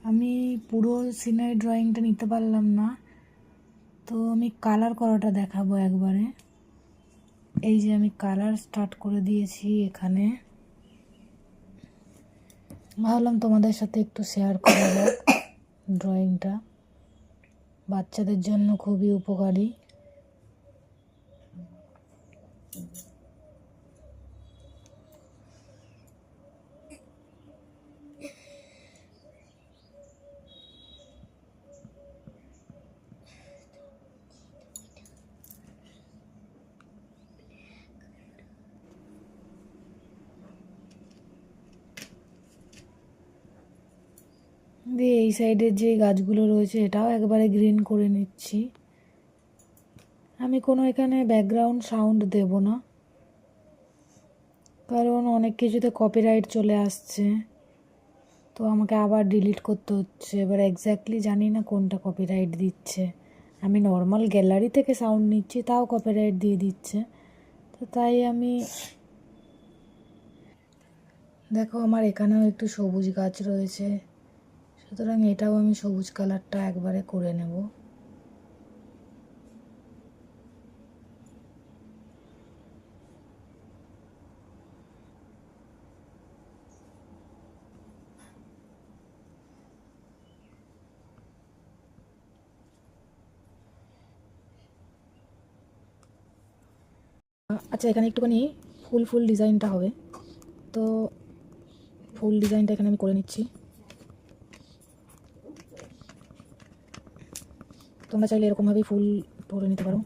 আমি পুরো সিনারি ড্রয়িংটা নিতে পারলাম না, তো আমি কালার করাটা দেখাবো একবারে। এই যে আমি কালার স্টার্ট করে দিয়েছি এখানে। ভাবলাম তোমাদের সাথে একটু শেয়ার করা যাক ড্রয়িংটা, বাচ্চাদের জন্য খুবই উপকারী। দিয়ে এই সাইডের যে গাছগুলো রয়েছে এটাও একবারে গ্রিন করে নিচ্ছি। আমি কোনো এখানে ব্যাকগ্রাউন্ড সাউন্ড দেব না, কারণ অনেক কিছুতে কপিরাইট চলে আসছে, তো আমাকে আবার ডিলিট করতে হচ্ছে। এবার এক্স্যাক্টলি জানি না কোনটা কপিরাইট দিচ্ছে। আমি নর্মাল গ্যালারি থেকে সাউন্ড নিচ্ছি, তাও কপিরাইট দিয়ে দিচ্ছে। তো তাই আমি দেখো আমার এখানেও একটু সবুজ গাছ রয়েছে, সুতরাং এটাও আমি সবুজ কালারটা একবারে করে নেব। আচ্ছা, এখানে একটুখানি ফুল ফুল ডিজাইনটা হবে, তো ফুল ডিজাইনটা এখানে আমি করে নিচ্ছি। তোমরা চাইলে এরকমভাবেই ফুল করে নিতে পারো।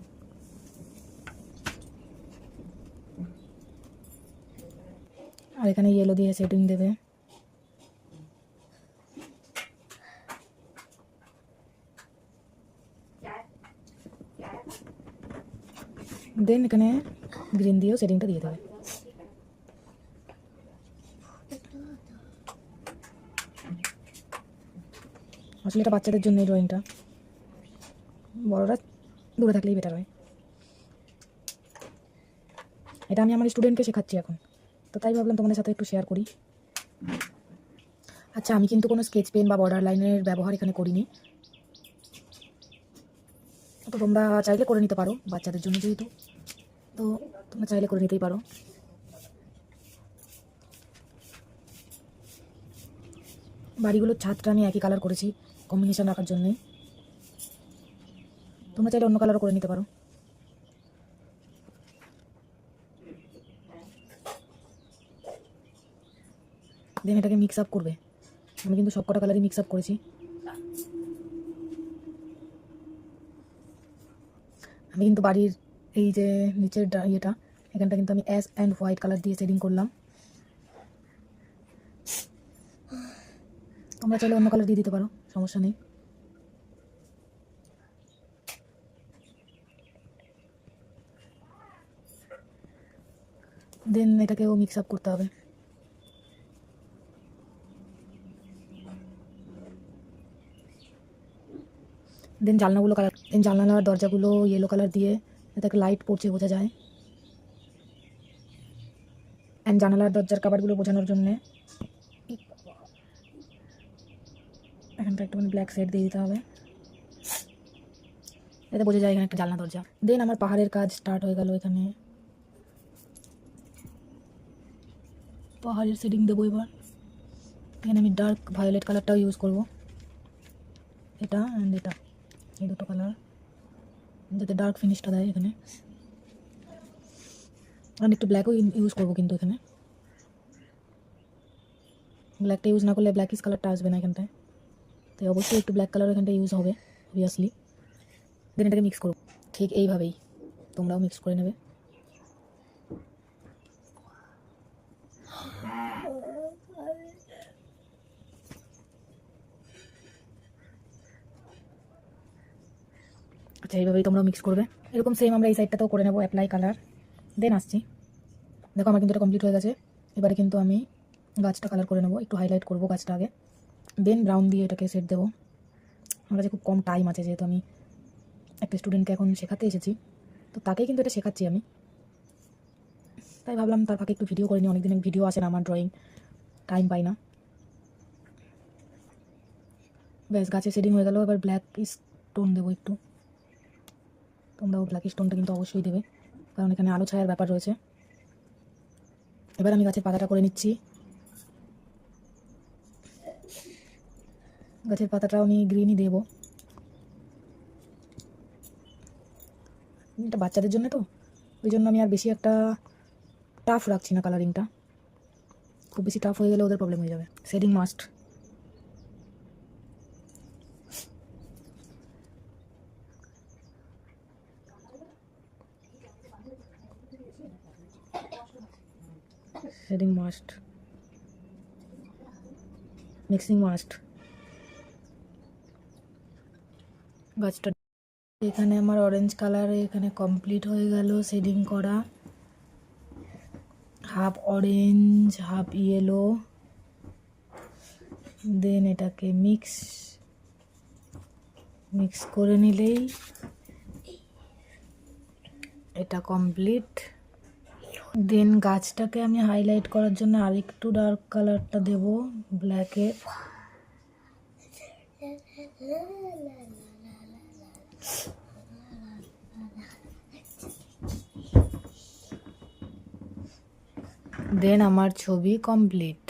আর এখানে ইয়েলো দিয়ে সেটিং দেবে। দেন এখানে গ্রিন দিয়েও সেটিংটা দিয়ে দেবে। আসলে এটা বাচ্চাদের জন্য এই ড্রয়িংটা, বড়রা দূরে থাকলেই বেটার হয়। এটা আমি আমার স্টুডেন্টকে শেখাচ্ছি এখন, তো তাই ভাবলাম তোমাদের সাথে একটু শেয়ার করি। আচ্ছা, আমি কিন্তু কোনো স্কেচ পেন বা বর্ডার লাইনের ব্যবহার এখানে করিনি, তো তোমরা চাইলে করে নিতে পারো, বাচ্চাদের জন্য যেহেতু, তো তোমরা চাইলে করে নিতেই পারো। বাড়িগুলোর ছাদটা আমি একই কালার করেছি কম্বিনেশন রাখার জন্যই, তোমরা চাইলে অন্য কালারও করে নিতে পারো। দেন এটাকে মিক্স আপ করবে। আমি কিন্তু সব কটা কালারই মিক্স আপ করেছি। আমি কিন্তু বাড়ির এই যে নিচের ইয়েটা, এখানটা কিন্তু আমি অ্যাশ অ্যান্ড হোয়াইট কালার দিয়ে শেডিং করলাম। তোমরা চাইলে অন্য কালার দিয়ে দিতে পারো, সমস্যা নেই। দেন এটাকেও মিক্স আপ করতে হবে। দেন জানলার দরজাগুলো ইয়েলো কালার দিয়ে এটাকে লাইট পড়ছে বোঝা যায়। অ্যান্ড জানালার দরজার কাভারগুলো বোঝানোর জন্যে এখানটা একটুখানি ব্ল্যাক শেড দিয়ে দিতে হবে, এতে বোঝা যায় এখানে একটা জানলা দরজা। দেন আমার পাহাড়ের কাজ স্টার্ট হয়ে গেল। এখানে পাহাড়ের শেডিং দেবো এবার। এখানে আমি ডার্ক ভায়োলেট কালারটাও ইউজ করব, এটা অ্যান্ড এটা, এই দুটো কালার যাতে ডার্ক ফিনিশটা দেয় এখানে। আর একটু ব্ল্যাকও ইউজ করবো, কিন্তু এখানে ব্ল্যাকটা ইউজ না করলে ব্ল্যাকিশ কালারটা আসবে না এখানটায়, তাই অবশ্যই একটু ব্ল্যাক কালার এখানটায় ইউজ হবে অবভিয়াসলি। দেন এটাকে মিক্স করবো ঠিক এইভাবেই, তোমরাও মিক্স করে নেবে। আচ্ছা, এইভাবেই তোমরাও মিক্স করবে। এরকম সেম আমরা এই সাইডটাতেও করে নেবো, অ্যাপ্লাই কালার। দেন আসছি, দেখো আমার কিন্তু এটা কমপ্লিট হয়ে গেছে। এবারে কিন্তু আমি গাছটা কালার করে নেবো, একটু হাইলাইট করবো গাছটা আগে, দেন ব্রাউন দিয়ে এটাকে সেট দেবো। আমার কাছে খুব কম টাইম আছে, যেহেতু আমি একটা স্টুডেন্টকে এখন শেখাতে এসেছি, তো তাকেই কিন্তু এটা শেখাচ্ছি আমি, তাই ভাবলাম তার ফাঁকে একটু ভিডিও করে নিই। অনেকদিন ভিডিও আসে না আমার, ড্রয়িং টাইম পাই না। ব্যাস, গাছে শেডিং হয়ে গেল। এবার ব্ল্যাক স্টোন দেবো একটু। তোমরাও ব্ল্যাক স্টোনটা কিন্তু অবশ্যই দেবে, কারণ এখানে আলো ছায়ার ব্যাপার রয়েছে। এবার আমি গাছের পাতাটা করে নিচ্ছি। গাছের পাতাটাও আমি গ্রিনই দেবো, এটা বাচ্চাদের জন্য তো, ওই জন্য আমি আর বেশি একটা টাফ রাখছি না কালারিংটা। খুব বেশি টাফ হয়ে গেলে ওদের প্রবলেম হয়ে যাবে। Shading must. Shading must, mixing must. গাছটা এখানে আমার অরেঞ্জ কালারে এখানে কমপ্লিট হয়ে গেল শেডিং করা। হাফ অরেঞ্জ হাফ ইয়েলো, দেন এটাকে মিক্স করে নিলেই এটা কমপ্লিট। দেন গাছটাকে আমি হাইলাইট করার জন্য আরেকটু ডার্ক কালারটা দেব ব্ল্যাকের। দেন আমার ছবি কমপ্লিট।